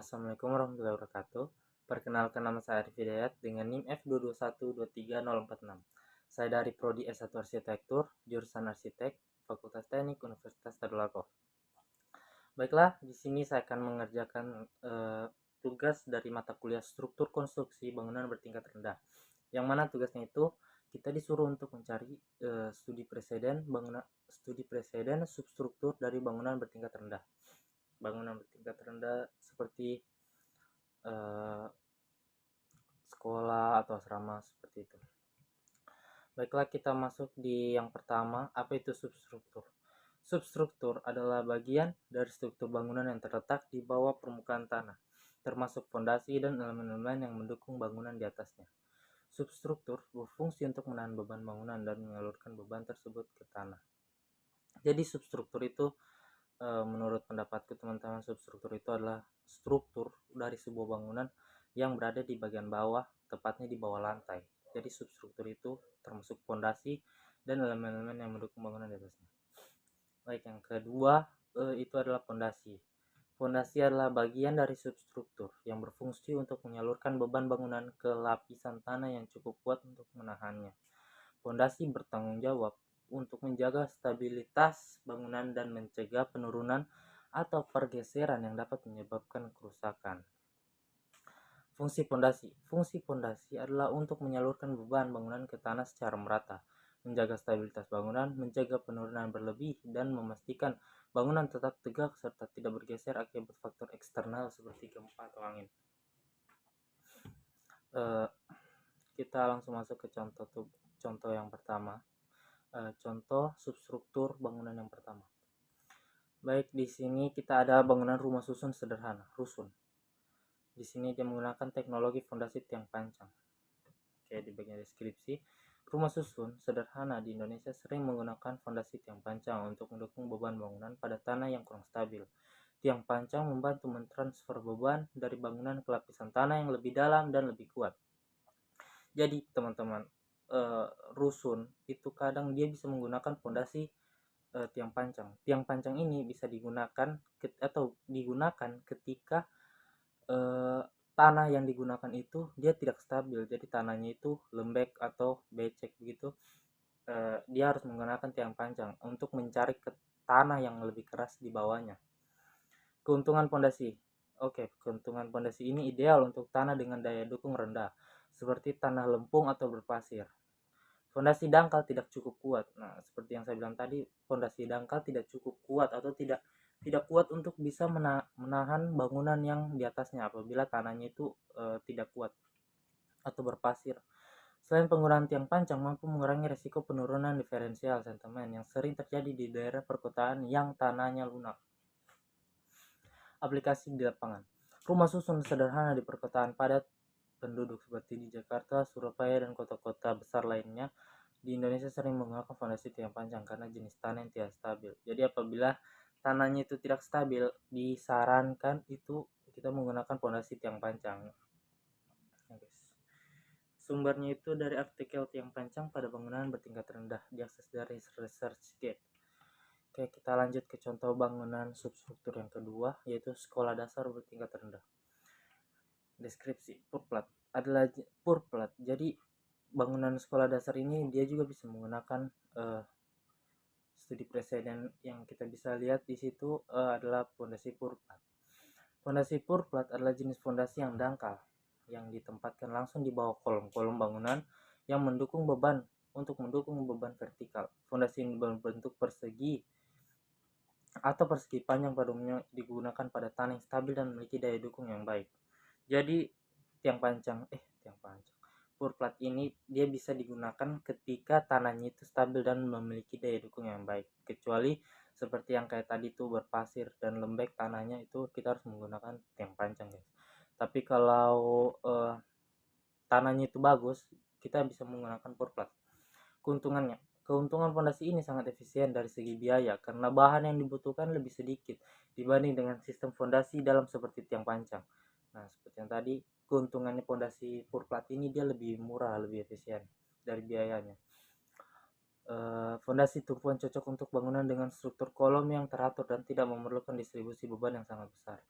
Assalamualaikum warahmatullahi wabarakatuh. Perkenalkan, nama saya Arif Hidayat dengan NIM F221234046. Saya dari Prodi S1 Arsitektur, jurusan Arsitek, Fakultas Teknik Universitas Tadulako. Baiklah, di sini saya akan mengerjakan tugas dari mata kuliah Struktur Konstruksi Bangunan Bertingkat Rendah. Yang mana tugasnya itu kita disuruh untuk mencari studi preseden substruktur dari bangunan bertingkat rendah. Bangunan bertingkat rendah seperti sekolah atau asrama seperti itu. Baiklah, kita masuk di yang pertama. Apa itu substruktur? Substruktur adalah bagian dari struktur bangunan yang terletak di bawah permukaan tanah, termasuk fondasi dan elemen-elemen yang mendukung bangunan di atasnya. Substruktur berfungsi untuk menahan beban bangunan dan mengalurkan beban tersebut ke tanah. Jadi substruktur itu menurut pendapatku teman-teman, substruktur itu adalah struktur dari sebuah bangunan yang berada di bagian bawah, tepatnya di bawah lantai. Jadi substruktur itu termasuk fondasi dan elemen-elemen yang mendukung bangunan di atasnya. Baik, yang kedua itu adalah fondasi. Fondasi adalah bagian dari substruktur yang berfungsi untuk menyalurkan beban bangunan ke lapisan tanah yang cukup kuat untuk menahannya. Fondasi bertanggung jawab untuk menjaga stabilitas bangunan dan mencegah penurunan atau pergeseran yang dapat menyebabkan kerusakan. Fungsi fondasi. Fungsi fondasi adalah untuk menyalurkan beban bangunan ke tanah secara merata, menjaga stabilitas bangunan, mencegah penurunan berlebih, dan memastikan bangunan tetap tegak serta tidak bergeser akibat faktor eksternal seperti gempa atau angin. Kita langsung masuk ke contoh yang pertama. Contoh substruktur bangunan yang pertama. Baik, di sini kita ada bangunan rumah susun sederhana, rusun. Di sini dia menggunakan teknologi fondasi tiang pancang. Oke, di bagian deskripsi, rumah susun sederhana di Indonesia sering menggunakan fondasi tiang pancang untuk mendukung beban bangunan pada tanah yang kurang stabil. Tiang pancang membantu mentransfer beban dari bangunan ke lapisan tanah yang lebih dalam dan lebih kuat. Jadi teman-teman, rusun itu kadang dia bisa menggunakan fondasi tiang pancang. Tiang pancang ini bisa digunakan ketika tanah yang digunakan itu dia tidak stabil, jadi tanahnya itu lembek atau becek begitu. Dia harus menggunakan tiang pancang untuk mencari ke tanah yang lebih keras di bawahnya. Keuntungan fondasi. Oke, keuntungan fondasi ini ideal untuk tanah dengan daya dukung rendah, seperti tanah lempung atau berpasir. Fondasi dangkal tidak cukup kuat. Nah, seperti yang saya bilang tadi, fondasi dangkal tidak cukup kuat atau tidak kuat untuk bisa menahan bangunan yang di atasnya apabila tanahnya itu tidak kuat atau berpasir. Selain penggunaan tiang pancang mampu mengurangi risiko penurunan diferensial sentimen yang sering terjadi di daerah perkotaan yang tanahnya lunak. Aplikasi di lapangan. Rumah susun sederhana di perkotaan padat penduduk seperti di Jakarta, Surabaya, dan kota-kota besar lainnya di Indonesia sering menggunakan fondasi tiang pancang karena jenis tanah yang tidak stabil. Jadi apabila tanahnya itu tidak stabil, disarankan itu kita menggunakan fondasi tiang pancang. Sumbernya itu dari artikel tiang pancang pada bangunan bertingkat rendah, diakses dari ResearchGate. Oke, kita lanjut ke contoh bangunan substruktur yang kedua, yaitu sekolah dasar bertingkat rendah. Deskripsi purplat adalah purplat. Jadi bangunan sekolah dasar ini dia juga bisa menggunakan studi preseden. Yang kita bisa lihat di situ adalah fondasi purplat. Fondasi purplat adalah jenis fondasi yang dangkal yang ditempatkan langsung di bawah kolom-kolom bangunan yang mendukung beban vertikal. Fondasi ini berbentuk persegi atau persegi panjang pada umumnya digunakan pada tanah yang stabil dan memiliki daya dukung yang baik. Jadi tiang pancang purplat ini dia bisa digunakan ketika tanahnya itu stabil dan memiliki daya dukung yang baik. Kecuali seperti yang kayak tadi tuh berpasir dan lembek tanahnya, itu kita harus menggunakan tiang pancang, guys. Tapi kalau tanahnya itu bagus, kita bisa menggunakan purplat. Keuntungan fondasi ini sangat efisien dari segi biaya karena bahan yang dibutuhkan lebih sedikit dibanding dengan sistem fondasi dalam seperti tiang pancang. Nah, seperti yang tadi, keuntungannya fondasi purplat ini dia lebih murah, lebih efisien dari biayanya. Fondasi tumpuan cocok untuk bangunan dengan struktur kolom yang teratur dan tidak memerlukan distribusi beban yang sangat besar.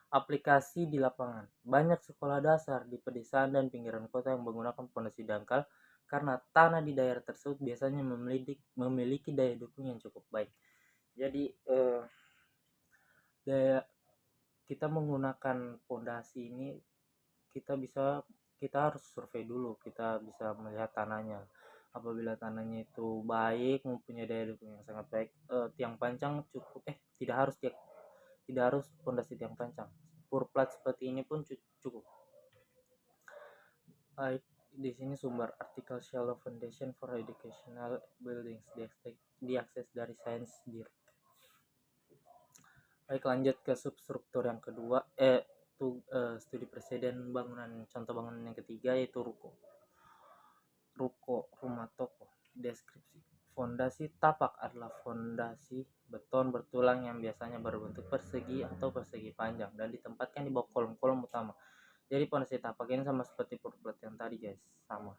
Aplikasi di lapangan. Banyak sekolah dasar di pedesaan dan pinggiran kota yang menggunakan fondasi dangkal karena tanah di daerah tersebut biasanya memiliki daya dukung yang cukup baik. Jadi daya kita menggunakan fondasi ini kita harus survei dulu, kita bisa melihat tanahnya. Apabila tanahnya itu baik, mempunyai daya dukung yang sangat baik, tiang pancang cukup tidak harus fondasi tiang pancang. Purplat seperti ini pun cukup. Baik, di sini sumber artikel Shallow Foundation for Educational Buildings diakses dari Sains Direct. Baik, lanjut ke substruktur yang kedua, studi presiden contoh bangunan yang ketiga yaitu ruko, rumah toko. Deskripsi: fondasi tapak adalah fondasi beton bertulang yang biasanya berbentuk persegi atau persegi panjang dan ditempatkan di bawah kolom-kolom utama. Jadi fondasi tapak ini sama seperti purplat yang tadi guys, sama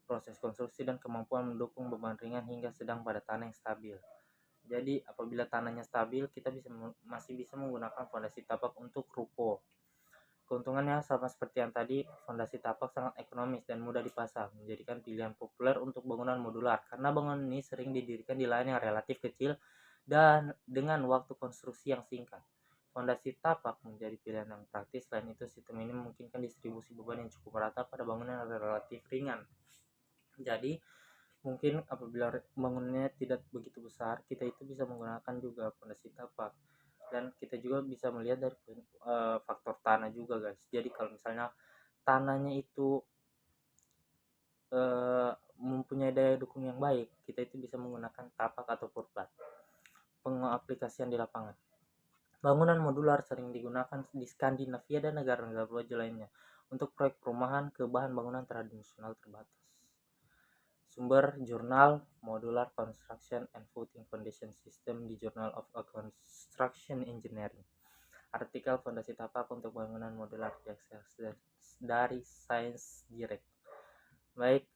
proses konstruksi dan kemampuan mendukung beban ringan hingga sedang pada tanah yang stabil. Jadi apabila tanahnya stabil, kita masih bisa menggunakan fondasi tapak untuk ruko. Keuntungannya sama seperti yang tadi, fondasi tapak sangat ekonomis dan mudah dipasang, menjadikan pilihan populer untuk bangunan modular karena bangunan ini sering didirikan di lahan yang relatif kecil dan dengan waktu konstruksi yang singkat. Fondasi tapak menjadi pilihan yang praktis. Selain itu, sistem ini memungkinkan distribusi beban yang cukup merata pada bangunan yang relatif ringan. Jadi mungkin apabila bangunannya tidak begitu besar, kita itu bisa menggunakan juga fondasi tapak. Dan kita juga bisa melihat dari faktor tanah juga guys. Jadi kalau misalnya tanahnya itu mempunyai daya dukung yang baik, kita itu bisa menggunakan tapak atau purplat. Pengaplikasian di lapangan. Bangunan modular sering digunakan di Skandinavia dan negara-negara maju lainnya untuk proyek perumahan ke bahan bangunan tradisional terbatas. Sumber: jurnal Modular Construction and Footing Foundation System di Journal of Construction Engineering. Artikel fondasi tapak untuk bangunan modular diakses dari Sains Direct. Baik,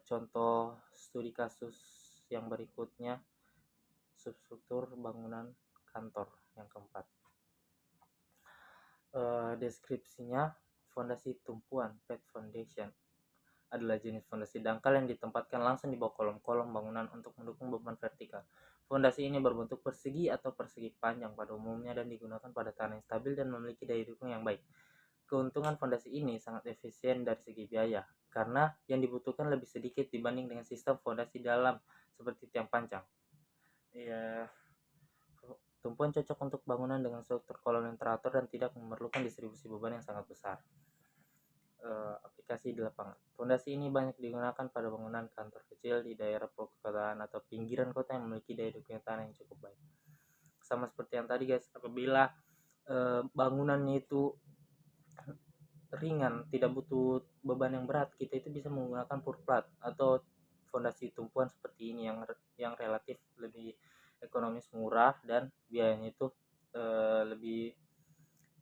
contoh studi kasus yang berikutnya, substruktur bangunan kantor yang keempat. Deskripsinya, fondasi tumpuan pad foundation adalah jenis fondasi dangkal yang ditempatkan langsung di bawah kolom-kolom bangunan untuk mendukung beban vertikal. Fondasi ini berbentuk persegi atau persegi panjang pada umumnya dan digunakan pada tanah yang stabil dan memiliki daya dukung yang baik. Keuntungan fondasi ini sangat efisien dari segi biaya, karena yang dibutuhkan lebih sedikit dibanding dengan sistem fondasi dalam seperti tiang pancang. Ya, tumpuan cocok untuk bangunan dengan struktur kolom yang teratur dan tidak memerlukan distribusi beban yang sangat besar. Aplikasi di lapangan. Fondasi ini banyak digunakan pada bangunan kantor kecil di daerah perkotaan atau pinggiran kota yang memiliki daya dukung tanah yang cukup baik. Sama seperti yang tadi guys, apabila bangunannya itu ringan, tidak butuh beban yang berat, kita itu bisa menggunakan purplat atau fondasi tumpuan seperti ini yang relatif lebih ekonomis, murah, dan biayanya itu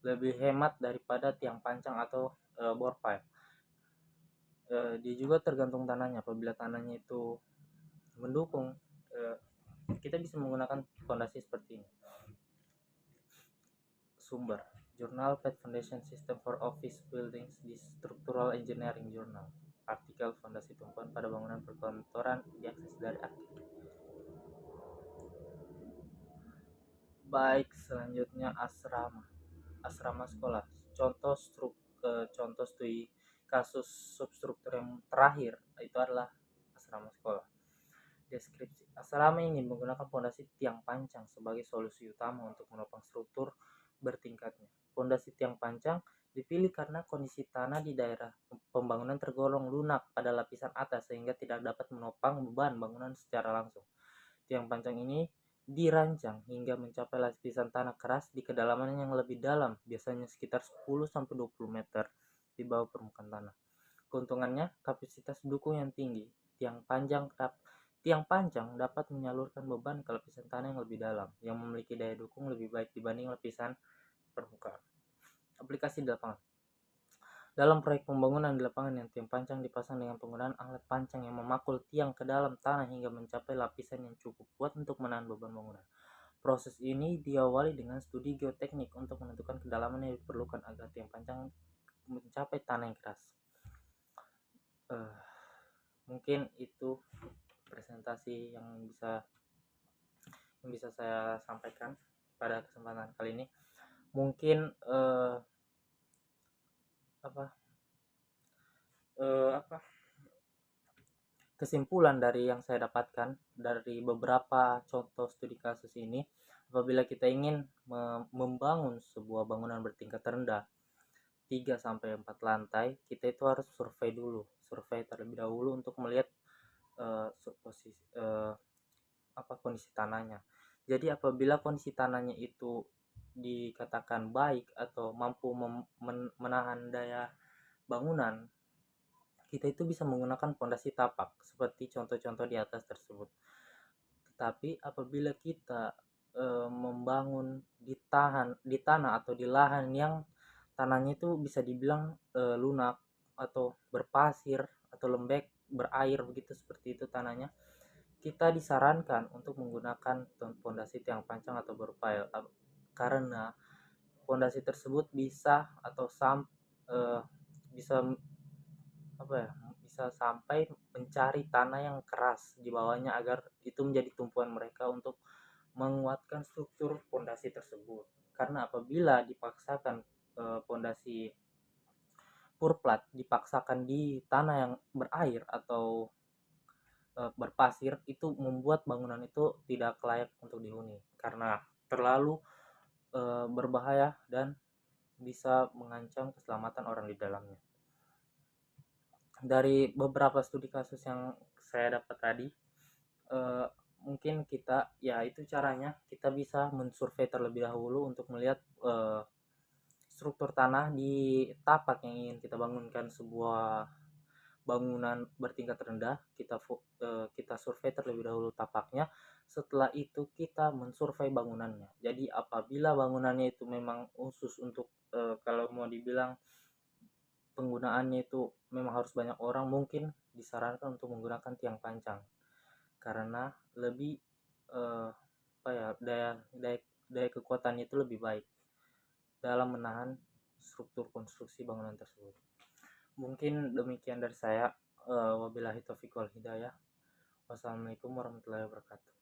lebih hemat daripada tiang pancang atau bore pipe. Dia juga tergantung tanahnya. Apabila tanahnya itu mendukung, kita bisa menggunakan fondasi seperti ini. Sumber: Jurnal Pad Foundation System for Office Buildings di Structural Engineering Journal. Artikel fondasi tumpuan pada bangunan perkantoran diakses dari artikel. Baik, selanjutnya asrama sekolah. Contoh studi kasus substruktur yang terakhir itu adalah asrama sekolah. Deskripsi: asrama ini menggunakan fondasi tiang pancang sebagai solusi utama untuk menopang struktur bertingkatnya. Fondasi tiang pancang dipilih karena kondisi tanah di daerah pembangunan tergolong lunak pada lapisan atas sehingga tidak dapat menopang beban bangunan secara langsung. Tiang pancang ini dirancang hingga mencapai lapisan tanah keras di kedalaman yang lebih dalam, biasanya sekitar 10-20 meter di bawah permukaan tanah. Keuntungannya, kapasitas dukung yang tinggi. Tiang pancang dapat menyalurkan beban ke lapisan tanah yang lebih dalam, yang memiliki daya dukung lebih baik dibanding lapisan permukaan. Aplikasi di lapangan. Dalam proyek pembangunan di lapangan yang tiang pancang dipasang dengan penggunaan alat pancang yang memakul tiang ke dalam tanah hingga mencapai lapisan yang cukup kuat untuk menahan beban bangunan. Proses ini diawali dengan studi geoteknik untuk menentukan kedalaman yang diperlukan agar tiang panjang mencapai tanah yang keras. Mungkin itu presentasi yang bisa saya sampaikan pada kesempatan kali ini. Mungkin kesimpulan dari yang saya dapatkan dari beberapa contoh studi kasus ini, apabila kita ingin membangun sebuah bangunan bertingkat rendah 3-4 lantai, kita itu harus survei terlebih dahulu untuk melihat kondisi tanahnya. Jadi apabila kondisi tanahnya itu dikatakan baik atau mampu menahan daya bangunan, kita itu bisa menggunakan pondasi tapak seperti contoh-contoh di atas tersebut. Tetapi apabila kita membangun di tanah atau di lahan yang tanahnya itu bisa dibilang lunak atau berpasir atau lembek, berair begitu, seperti itu tanahnya, kita disarankan untuk menggunakan pondasi tiang pancang atau berpile, karena pondasi tersebut bisa bisa sampai mencari tanah yang keras di bawahnya agar itu menjadi tumpuan mereka untuk menguatkan struktur pondasi tersebut. Karena apabila dipaksakan pondasi purplat dipaksakan di tanah yang berair atau berpasir, itu membuat bangunan itu tidak layak untuk dihuni karena terlalu berbahaya dan bisa mengancam keselamatan orang di dalamnya. Dari beberapa studi kasus yang saya dapat tadi, mungkin kita, ya itu caranya, kita bisa mensurvei terlebih dahulu untuk melihat struktur tanah di tapak yang ingin kita bangunkan sebuah bangunan bertingkat rendah. Kita survei terlebih dahulu tapaknya, setelah itu kita mensurvei bangunannya. Jadi apabila bangunannya itu memang khusus untuk kalau mau dibilang penggunaannya itu memang harus banyak orang, mungkin disarankan untuk menggunakan tiang pancang karena lebih daya kekuatannya itu lebih baik dalam menahan struktur konstruksi bangunan tersebut. Mungkin demikian dari saya. Wabillahi taufiq wal hidayah. Wassalamualaikum warahmatullahi wabarakatuh.